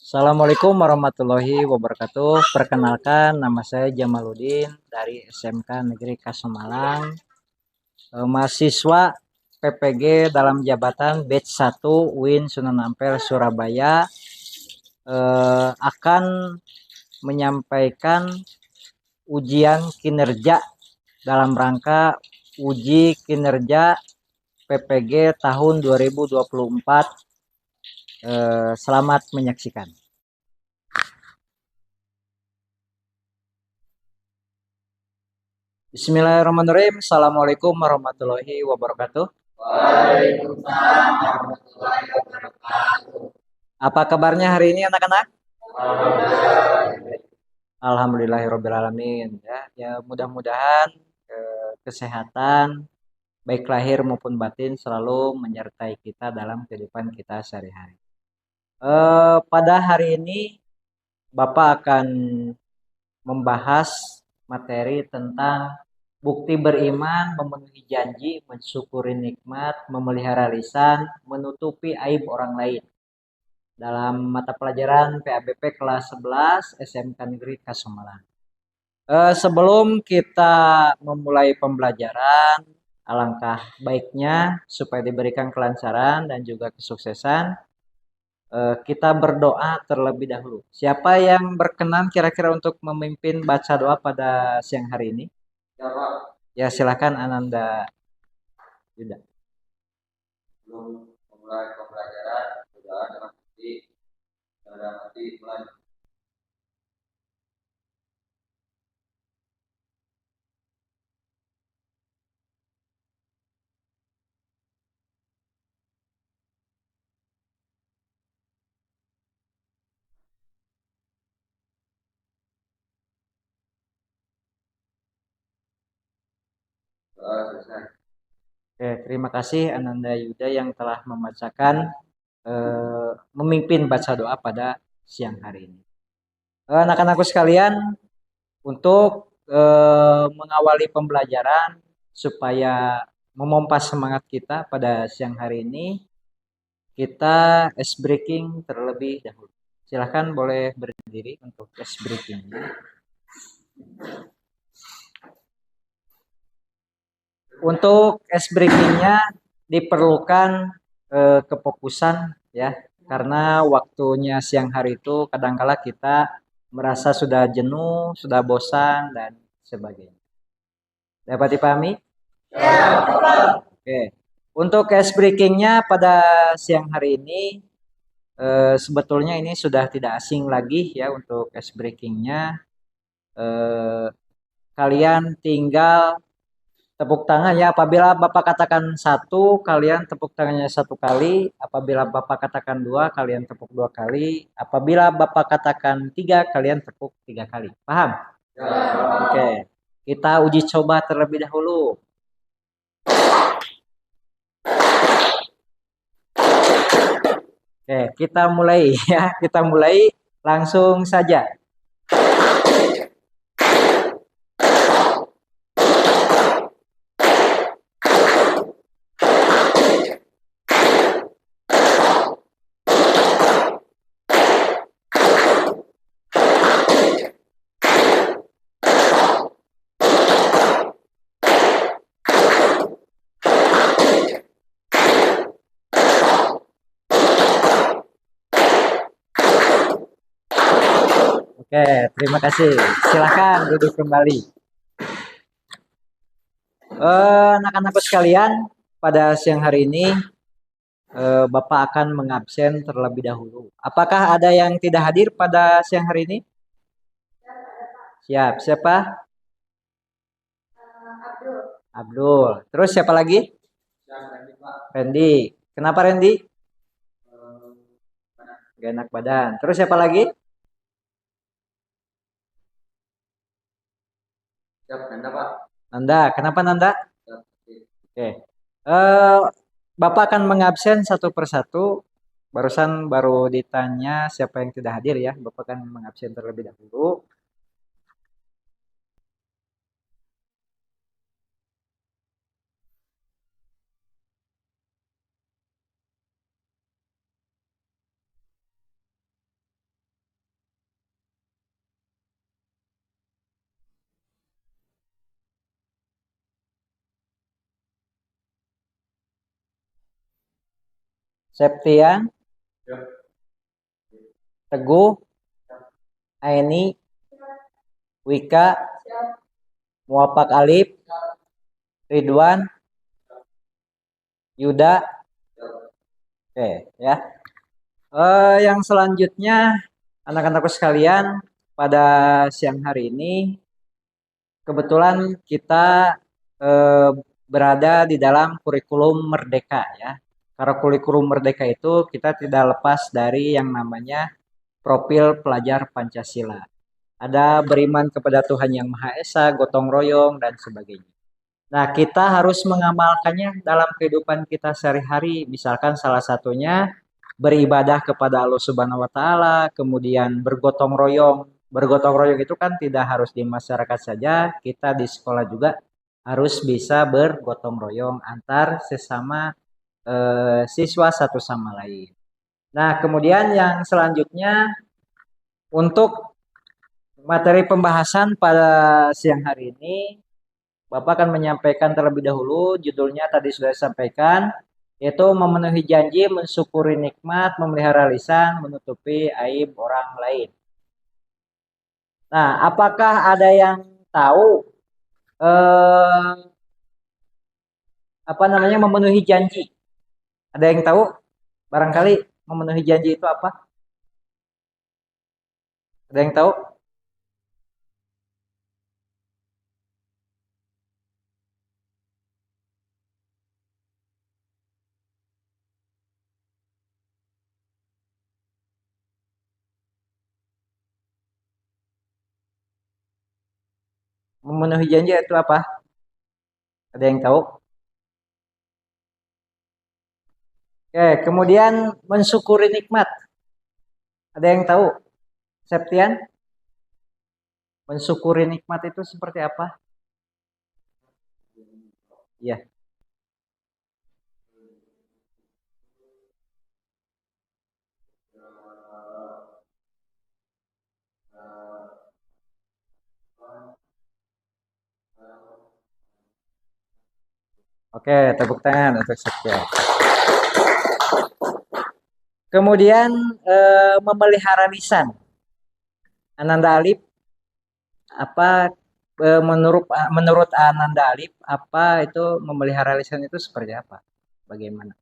Assalamualaikum warahmatullahi wabarakatuh. Perkenalkan, nama saya Jamaluddin dari SMK Negeri Kasemalang. Mahasiswa PPG dalam jabatan batch 1 UIN Sunan Ampel Surabaya akan menyampaikan ujian kinerja dalam rangka uji kinerja PPG tahun 2024. Selamat menyaksikan. Bismillahirrahmanirrahim. Assalamualaikum warahmatullahi wabarakatuh. Waalaikumsalam warahmatullahi wabarakatuh. Apa kabarnya hari ini anak-anak? Alhamdulillah. Alhamdulillahirrahmanirrahim. Ya mudah-mudahan kesehatan baik lahir maupun batin selalu menyertai kita dalam kehidupan kita sehari-hari. Pada hari ini Bapak akan membahas materi tentang bukti beriman, memenuhi janji, mensyukuri nikmat, memelihara lisan, menutupi aib orang lain. Dalam mata pelajaran PABP kelas 11 SMK Negeri Kasemalang. Sebelum kita memulai pembelajaran, alangkah baiknya supaya diberikan kelancaran dan juga kesuksesan, kita berdoa terlebih dahulu. Siapa yang berkenan kira-kira untuk memimpin baca doa pada siang hari ini? Ya, silakan Ananda Yuda. Sebelum memulai pembelajaran, berdoa dalam hati mulai. Doa selesai. Oke, terima kasih Ananda Yuda yang telah membacakan memimpin baca doa pada siang hari ini. Anak-anakku sekalian, untuk mengawali pembelajaran supaya memompa semangat kita pada siang hari ini, kita ice breaking terlebih dahulu. Silahkan boleh berdiri untuk ice breaking. Untuk ice breakingnya diperlukan kefokusan ya, karena waktunya siang hari itu kadangkala kita merasa sudah jenuh, sudah bosan dan sebagainya. Dapat dipahami? Ya, Oke. Untuk ice breakingnya pada siang hari ini sebetulnya ini sudah tidak asing lagi ya untuk ice breakingnya. Kalian tinggal tepuk tangan ya. Apabila Bapak katakan satu, kalian tepuk tangannya satu kali. Apabila Bapak katakan dua, kalian tepuk dua kali. Apabila Bapak katakan tiga, kalian tepuk tiga kali. Paham? ya. Oke. Kita uji coba terlebih dahulu. Oke, kita mulai ya. Kita mulai langsung saja. Oke, terima kasih. Silakan duduk kembali. Anak-anakku sekalian, pada siang hari ini Bapak akan mengabsen terlebih dahulu. Apakah ada yang tidak hadir pada siang hari ini? Siap. Siapa? Abdul. Abdul. Terus siapa lagi? Randy. Kenapa Randy? Gak enak badan. Terus siapa lagi? Siap, Nanda, Pak. Nanda. Kenapa Nanda? Siap. Oke. Eh, Bapak akan mengabsen satu persatu. Barusan baru ditanya siapa yang tidak hadir ya. Bapak akan mengabsen terlebih dahulu. Septian, Siap. Teguh, Aini, Wika, Muwapak Alif, Ridwan, Yuda. Oke, ya. Yang selanjutnya anak-anakku sekalian, pada siang hari ini kebetulan kita eh, berada di dalam kurikulum Merdeka ya. Karena kurikulum Merdeka itu kita tidak lepas dari yang namanya profil pelajar Pancasila. Ada beriman kepada Tuhan Yang Maha Esa, gotong royong dan sebagainya. Nah, kita harus mengamalkannya dalam kehidupan kita sehari-hari. Misalkan salah satunya beribadah kepada Allah Subhanahu wa taala, kemudian bergotong royong. Bergotong royong itu kan tidak harus di masyarakat saja, kita di sekolah juga harus bisa bergotong royong antar sesama siswa satu sama lain. Nah, kemudian yang selanjutnya untuk materi pembahasan pada siang hari ini, Bapak akan menyampaikan terlebih dahulu, judulnya tadi sudah disampaikan, yaitu memenuhi janji, mensyukuri nikmat, memelihara lisan, menutupi aib orang lain. Nah, apakah ada yang tahu eh, apa namanya memenuhi janji? Ada yang tahu? Barangkali memenuhi janji itu apa? Ada yang tahu? Memenuhi janji itu apa? Ada yang tahu? Oke, kemudian mensyukuri nikmat. Ada yang tahu? Septian, mensyukuri nikmat itu seperti apa? Iya. Oke, tepuk tangan untuk Septian. Kemudian memelihara lisan. Ananda Alif, apa menurut Ananda Alif, apa itu memelihara lisan itu seperti apa? Bagaimana?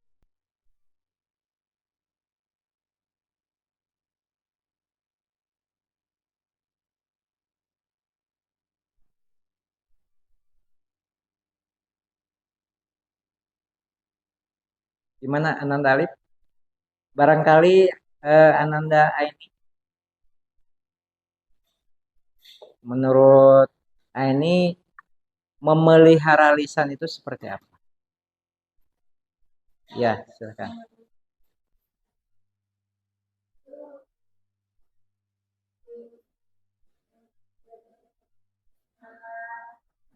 Gimana Ananda Alif? Barangkali Ananda Aini, menurut Aini memelihara lisan itu seperti apa? Ya, silakan.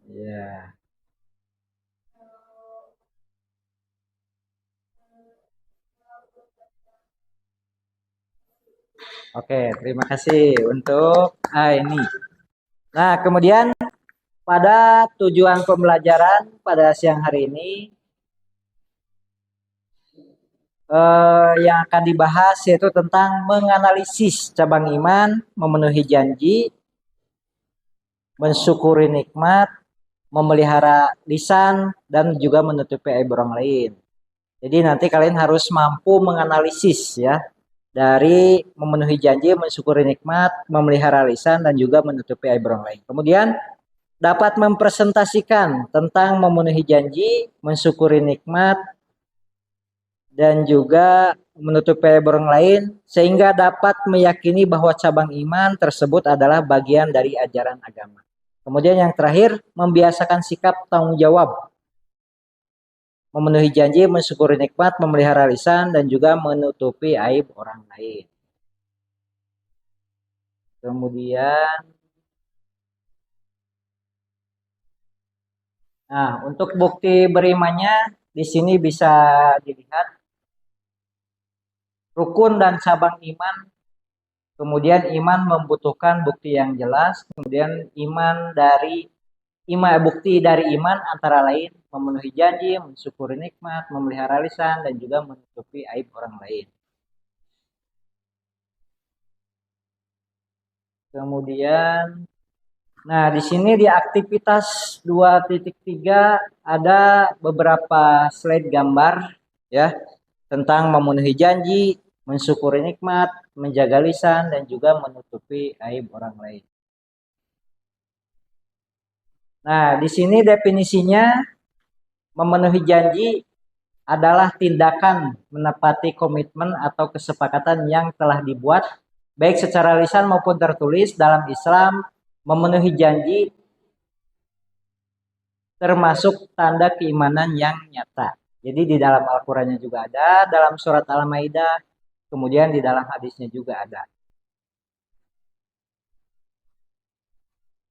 Ya. Oke, terima kasih untuk Aini. Nah, kemudian pada tujuan pembelajaran pada siang hari ini yang akan dibahas yaitu tentang menganalisis cabang iman, memenuhi janji, mensyukuri nikmat, memelihara lisan, dan juga menutupi aib orang lain. Jadi nanti kalian harus mampu menganalisis ya dari memenuhi janji, mensyukuri nikmat, memelihara lisan, dan juga menutupi aib orang lain. Kemudian dapat mempresentasikan tentang memenuhi janji, mensyukuri nikmat, dan juga menutupi aib orang lain sehingga dapat meyakini bahwa cabang iman tersebut adalah bagian dari ajaran agama. Kemudian yang terakhir, membiasakan sikap tanggung jawab, memenuhi janji, mensyukuri nikmat, memelihara lisan, dan juga menutupi aib orang lain. Kemudian, nah untuk bukti berimannya di sini bisa dilihat rukun dan cabang iman. Kemudian iman membutuhkan bukti yang jelas. Kemudian iman dari bukti dari iman antara lain memenuhi janji, mensyukuri nikmat, memelihara lisan, dan juga menutupi aib orang lain. Kemudian, nah di sini di aktivitas 2.3 ada beberapa slide gambar ya tentang memenuhi janji, mensyukuri nikmat, menjaga lisan, dan juga menutupi aib orang lain. Nah, di sini definisinya memenuhi janji adalah tindakan menepati komitmen atau kesepakatan yang telah dibuat baik secara lisan maupun tertulis. Dalam Islam, memenuhi janji termasuk tanda keimanan yang nyata. Jadi di dalam Al-Qur'annya juga ada, dalam surat Al-Maidah, kemudian di dalam hadisnya juga ada.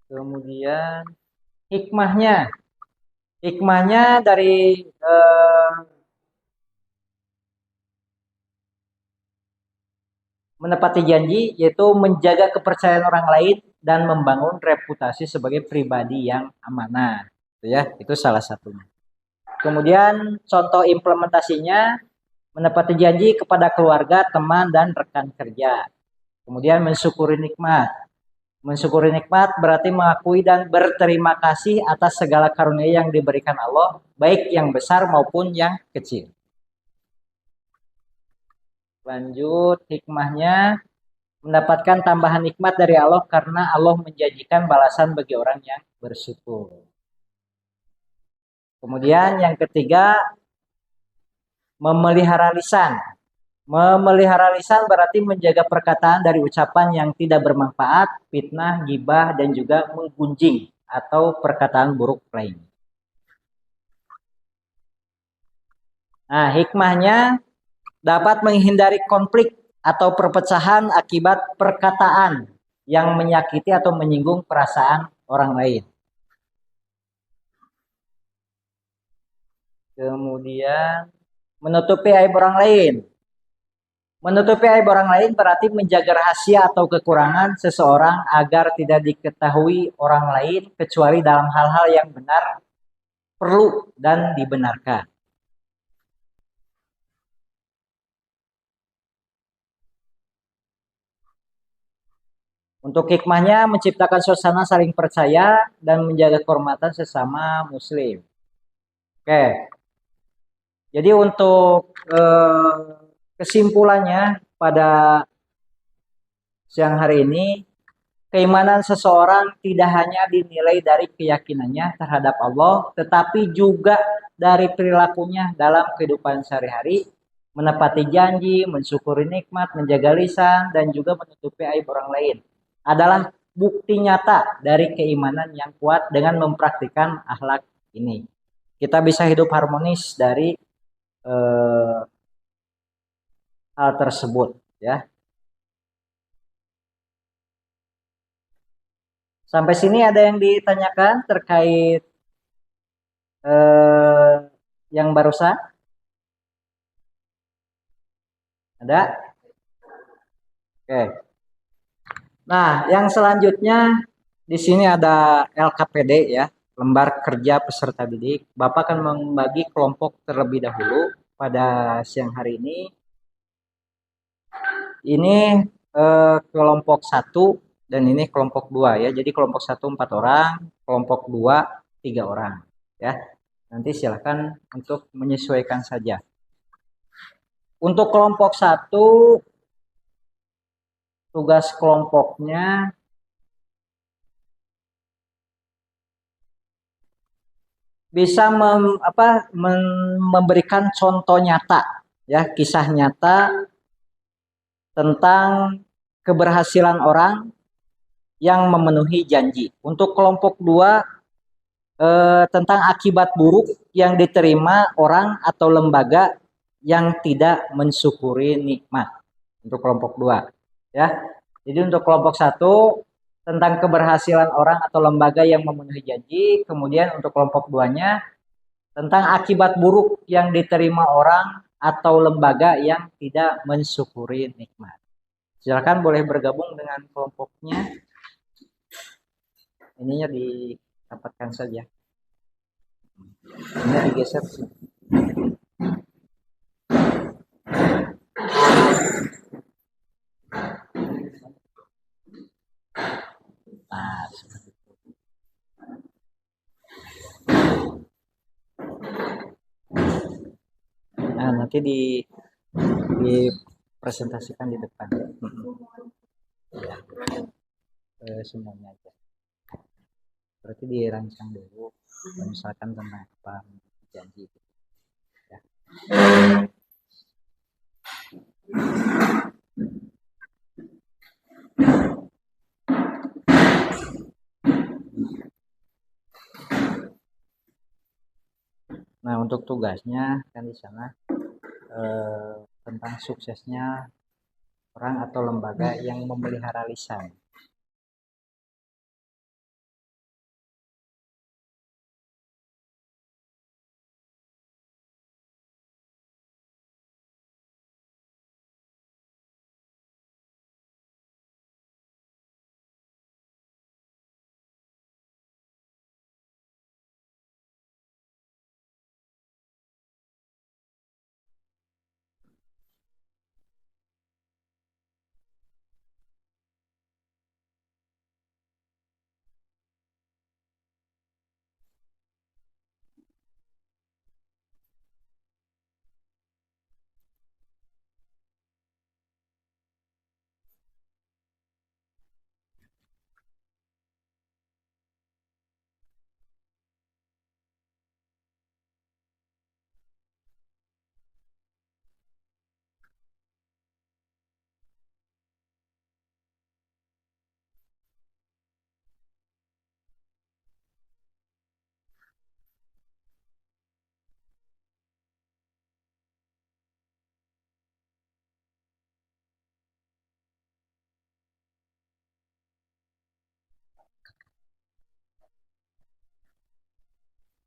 Kemudian hikmahnya dari menepati janji yaitu menjaga kepercayaan orang lain dan membangun reputasi sebagai pribadi yang amanah. Itu salah satunya. Kemudian contoh implementasinya menepati janji kepada keluarga, teman, dan rekan kerja. Kemudian mensyukuri nikmat. Mensyukuri nikmat berarti mengakui dan berterima kasih atas segala karunia yang diberikan Allah, baik yang besar maupun yang kecil. Lanjut, hikmahnya mendapatkan tambahan nikmat dari Allah karena Allah menjanjikan balasan bagi orang yang bersyukur. Kemudian yang ketiga, memelihara lisan. Memelihara lisan berarti menjaga perkataan dari ucapan yang tidak bermanfaat, fitnah, gibah, dan juga menggunjing atau perkataan buruk lain. Nah, hikmahnya dapat menghindari konflik atau perpecahan akibat perkataan yang menyakiti atau menyinggung perasaan orang lain. Kemudian menutupi aib orang lain. Menutupi aib orang lain berarti menjaga rahasia atau kekurangan seseorang agar tidak diketahui orang lain kecuali dalam hal-hal yang benar, perlu, dan dibenarkan. Untuk hikmahnya menciptakan suasana saling percaya dan menjaga kehormatan sesama muslim. Oke. Jadi untuk kesimpulannya pada siang hari ini, keimanan seseorang tidak hanya dinilai dari keyakinannya terhadap Allah, tetapi juga dari perilakunya dalam kehidupan sehari-hari, menepati janji, mensyukuri nikmat, menjaga lisan, dan juga menutupi aib orang lain. Adalah bukti nyata dari keimanan yang kuat dengan mempraktikkan akhlak ini. Kita bisa hidup harmonis dari hal tersebut, ya. Sampai sini ada yang ditanyakan terkait yang barusan? Ada? Oke. Nah, yang selanjutnya di sini ada LKPD ya, lembar kerja peserta didik. Bapak akan membagi kelompok terlebih dahulu pada siang hari ini. Ini kelompok 1 dan ini kelompok 2 ya. Jadi kelompok 1 4 orang, kelompok 2 3 orang ya. Nanti silakan untuk menyesuaikan saja. Untuk kelompok 1 tugas kelompoknya bisa memberikan contoh nyata ya, kisah nyata tentang keberhasilan orang yang memenuhi janji. Untuk kelompok 2 tentang akibat buruk yang diterima orang atau lembaga yang tidak mensyukuri nikmat. Untuk kelompok 2 ya. Jadi untuk kelompok 1 tentang keberhasilan orang atau lembaga yang memenuhi janji, kemudian untuk kelompok 2-nya tentang akibat buruk yang diterima orang atau lembaga yang tidak mensyukuri nikmat. Silakan boleh bergabung dengan kelompoknya. Ininya di Dapatkan saja. Ini digeser sih. Nah, nah nanti dipresentasikan di depan. Ya, semuanya aja. Berarti dirancang dulu, misalkan tentang apa janji. Ya. Nah, untuk tugasnya kan di sana tentang suksesnya orang atau lembaga yang memelihara lisan.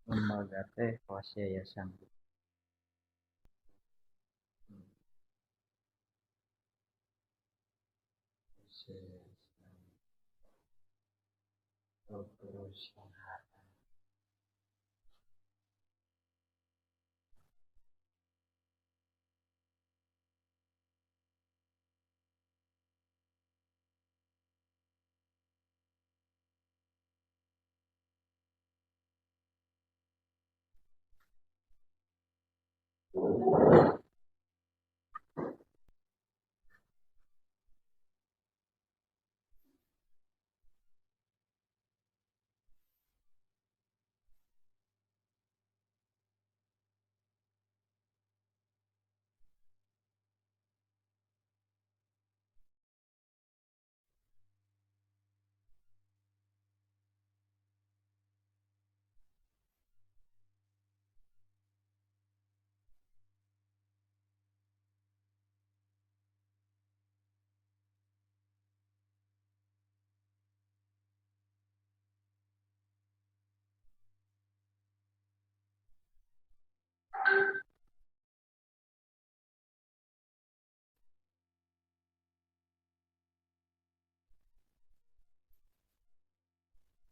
Lembaga teh kelas yayasan.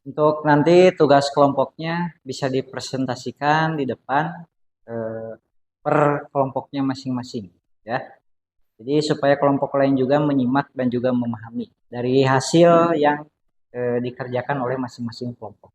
Untuk nanti tugas kelompoknya bisa dipresentasikan di depan eh, per kelompoknya masing-masing, ya. Jadi supaya kelompok lain juga menyimak dan juga memahami dari hasil yang dikerjakan oleh masing-masing kelompok.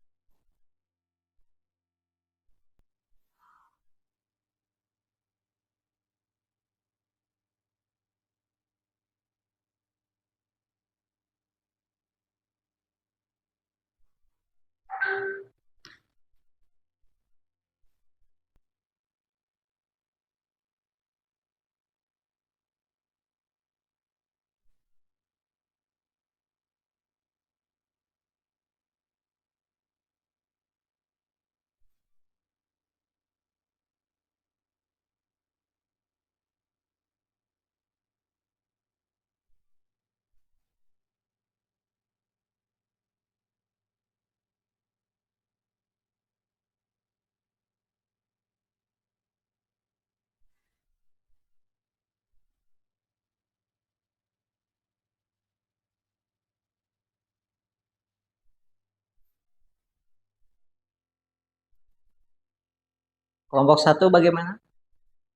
Kelompok satu bagaimana?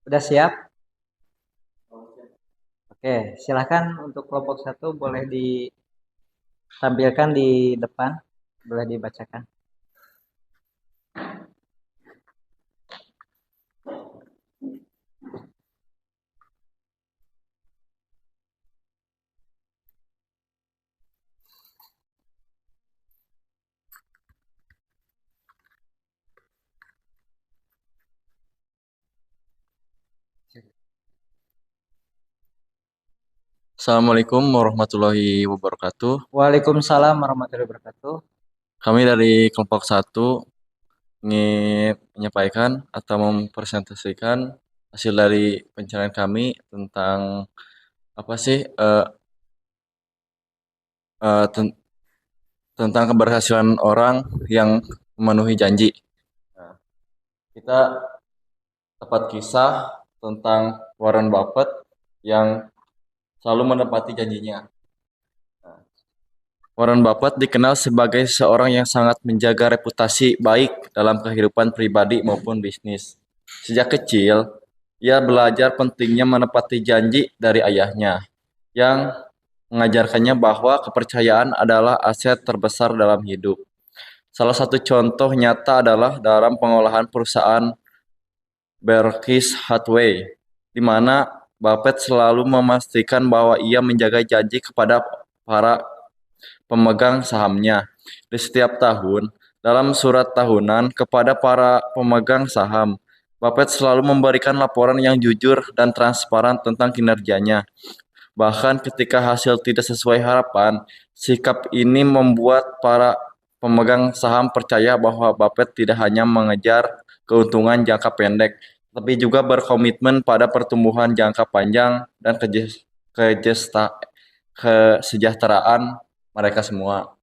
Udah siap? Oke, silakan untuk kelompok satu boleh ditampilkan di depan, boleh dibacakan. Assalamualaikum warahmatullahi wabarakatuh. Waalaikumsalam warahmatullahi wabarakatuh. Kami dari kelompok satu ingin menyampaikan atau mempresentasikan hasil dari pencarian kami tentang apa sih eh, ten- tentang keberhasilan orang yang memenuhi janji. Nah, kita dapat kisah tentang Warren Buffett yang selalu menepati janjinya. Warren Buffett dikenal sebagai seorang yang sangat menjaga reputasi baik dalam kehidupan pribadi maupun bisnis. Sejak kecil, ia belajar pentingnya menepati janji dari ayahnya, yang mengajarkannya bahwa kepercayaan adalah aset terbesar dalam hidup. Salah satu contoh nyata adalah dalam pengolahan perusahaan Berkshire Hathaway, di mana Buffett selalu memastikan bahwa ia menjaga janji kepada para pemegang sahamnya. Di setiap tahun, dalam surat tahunan kepada para pemegang saham, Buffett selalu memberikan laporan yang jujur dan transparan tentang kinerjanya. Bahkan ketika hasil tidak sesuai harapan, sikap ini membuat para pemegang saham percaya bahwa Buffett tidak hanya mengejar keuntungan jangka pendek, tapi juga berkomitmen pada pertumbuhan jangka panjang dan kesejahteraan mereka semua.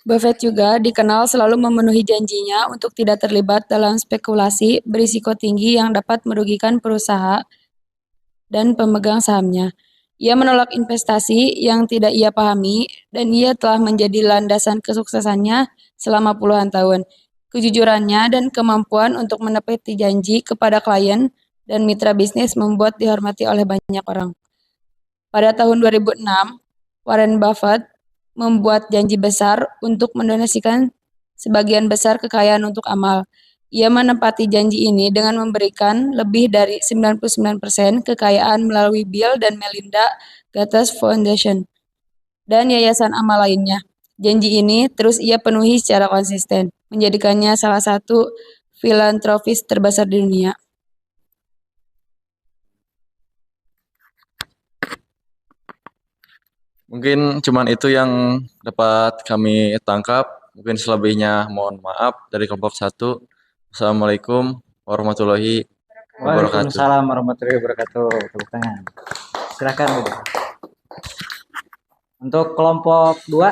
Buffett juga dikenal selalu memenuhi janjinya untuk tidak terlibat dalam spekulasi berisiko tinggi yang dapat merugikan perusahaan dan pemegang sahamnya. Ia menolak investasi yang tidak ia pahami, dan ia telah menjadi landasan kesuksesannya selama puluhan tahun. Kejujurannya dan kemampuan untuk menepati janji kepada klien dan mitra bisnis membuat dihormati oleh banyak orang. Pada tahun 2006, Warren Buffett membuat janji besar untuk mendonasikan sebagian besar kekayaan untuk amal. Ia menepati janji ini dengan memberikan lebih dari 99% kekayaan melalui Bill dan Melinda Gates Foundation dan yayasan amal lainnya. Janji ini terus ia penuhi secara konsisten, menjadikannya salah satu filantropis terbesar di dunia. Mungkin cuman itu yang dapat kami tangkap. Mungkin selebihnya mohon maaf dari kelompok satu. Assalamualaikum warahmatullahi wabarakatuh. Waalaikumsalam warahmatullahi wabarakatuh. Tepuk tangan. Silakan Bu. Untuk kelompok 2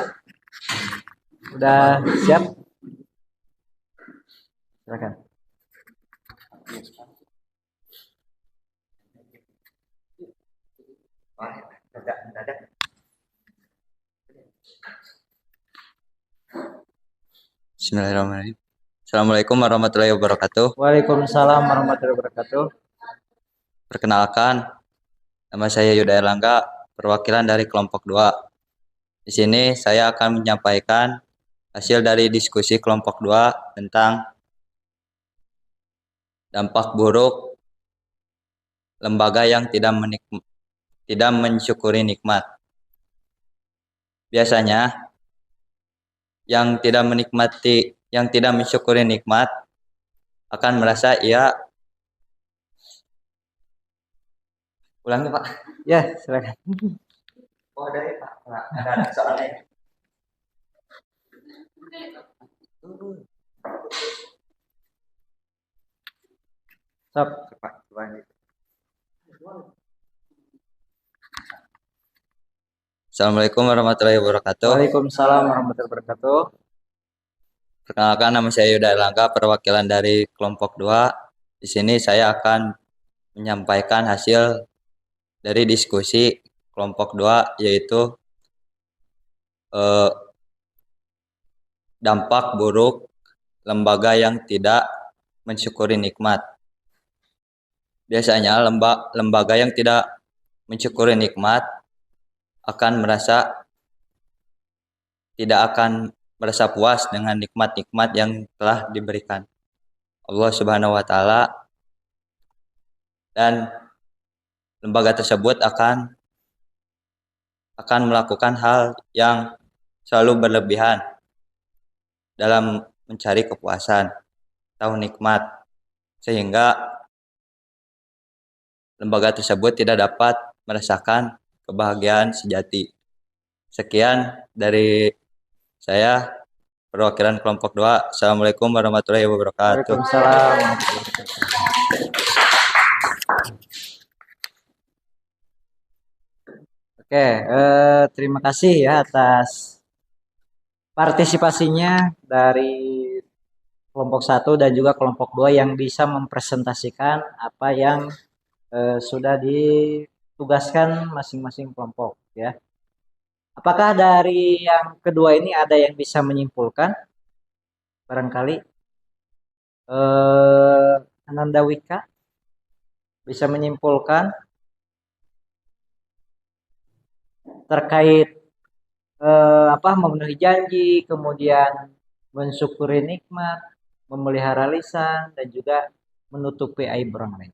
udah siap? Silakan. Bismillahirrahmanirrahim. Assalamualaikum warahmatullahi wabarakatuh. Waalaikumsalam warahmatullahi wabarakatuh. Perkenalkan, nama saya Yuda Erlangga, perwakilan dari kelompok 2. Di sini saya akan menyampaikan hasil dari diskusi kelompok 2 tentang dampak buruk lembaga yang tidak mensyukuri nikmat. Biasanya yang tidak mensyukuri nikmat akan merasa ia ulangi Pak. Ya, silakan. Oh dari Pak, ada soalnya. Stop. Assalamualaikum warahmatullahi wabarakatuh. Waalaikumsalam warahmatullahi wabarakatuh. Perkenalkan, nama saya Yuda Erlangga, perwakilan dari kelompok 2. Di sini saya akan menyampaikan hasil dari diskusi kelompok 2, yaitu dampak buruk lembaga yang tidak mensyukuri nikmat. Biasanya lembaga yang tidak mensyukuri nikmat tidak akan merasa puas dengan nikmat-nikmat yang telah diberikan Allah Subhanahu wa taala, dan lembaga tersebut akan melakukan hal yang selalu berlebihan dalam mencari kepuasan atau nikmat, sehingga lembaga tersebut tidak dapat merasakan kebahagiaan sejati. Sekian dari saya, perwakilan kelompok 2. Assalamualaikum warahmatullahi wabarakatuh. Waalaikumsalam. Oke, terima kasih ya atas partisipasinya dari kelompok 1 dan juga kelompok 2 yang bisa mempresentasikan apa yang sudah ditugaskan masing-masing kelompok ya. Apakah dari yang kedua ini ada yang bisa menyimpulkan? Barangkali Ananda Wika bisa menyimpulkan terkait memenuhi janji, kemudian mensyukuri nikmat, memelihara lisan, dan juga menutupi aib orang lain.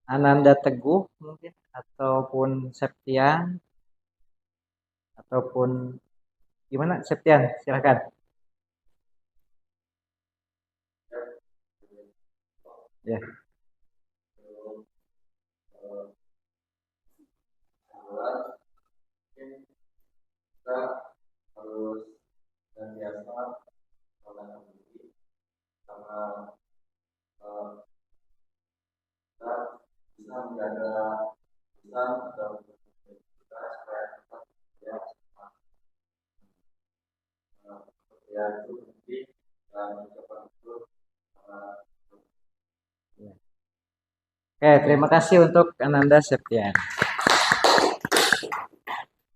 Ananda Teguh mungkin, ataupun Septian, ataupun gimana Septian, silakan. Ya. Kita harus senantiasa menanam diri karena kita bisa menjaga lisan dan kita supaya tetap ya itu penting dan ucapan itu Oke, terima kasih untuk Ananda Septian.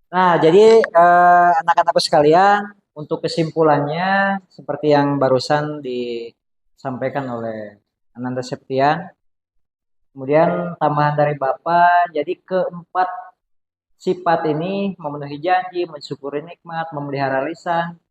Nah, jadi anak-anakku sekalian, untuk kesimpulannya seperti yang barusan disampaikan oleh Ananda Septian. Kemudian tambahan dari Bapak, jadi keempat sifat ini memenuhi janji, mensyukuri nikmat, memelihara lisan,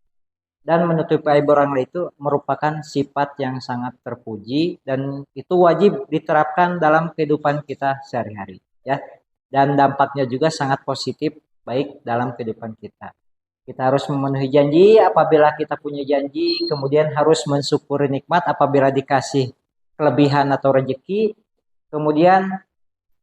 dan menutupi aib orang lain itu merupakan sifat yang sangat terpuji dan itu wajib diterapkan dalam kehidupan kita sehari-hari ya. Dan dampaknya juga sangat positif baik dalam kehidupan kita. Kita harus memenuhi janji apabila kita punya janji, kemudian harus mensyukuri nikmat apabila dikasih kelebihan atau rezeki. Kemudian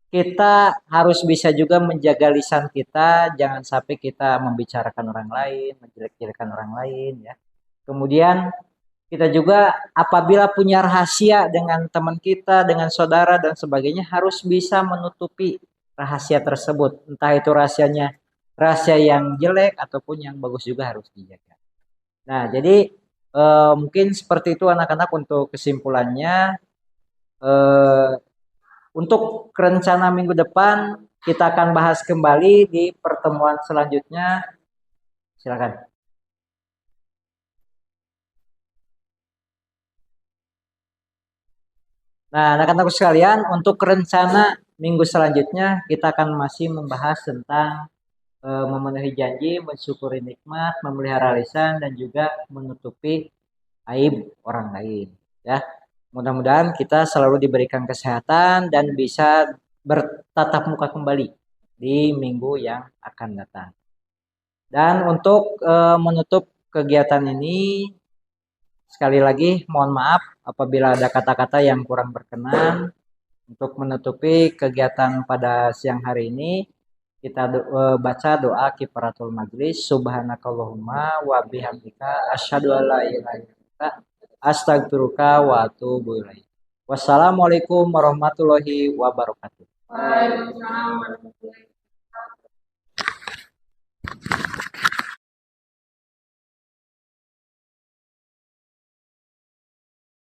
kita harus bisa juga menjaga lisan kita, jangan sampai kita membicarakan orang lain, menjelek-jelekan orang lain ya. Kemudian kita juga apabila punya rahasia dengan teman kita, dengan saudara dan sebagainya harus bisa menutupi rahasia tersebut. Entah itu rahasia yang jelek ataupun yang bagus juga harus dijaga. Nah, jadi mungkin seperti itu anak-anak untuk kesimpulannya. Untuk rencana minggu depan kita akan bahas kembali di pertemuan selanjutnya. Silakan. Nah, anak-anak sekalian, untuk rencana minggu selanjutnya kita akan masih membahas tentang memenuhi janji, mensyukuri nikmat, memelihara lisan, dan juga menutupi aib orang lain. Ya, mudah-mudahan kita selalu diberikan kesehatan dan bisa bertatap muka kembali di minggu yang akan datang. Dan untuk menutup kegiatan ini, sekali lagi mohon maaf apabila ada kata-kata yang kurang berkenan. Untuk menutupi kegiatan pada siang hari ini, kita baca doa kifaratul majlis. Subhanakallahumma wa bihamdika asyhadu an la ilaha illa anta astaghfiruka wa atubu ilaik. Wassalamualaikum warahmatullahi wabarakatuh. Waalaikumsalam warahmatullahi wabarakatuh.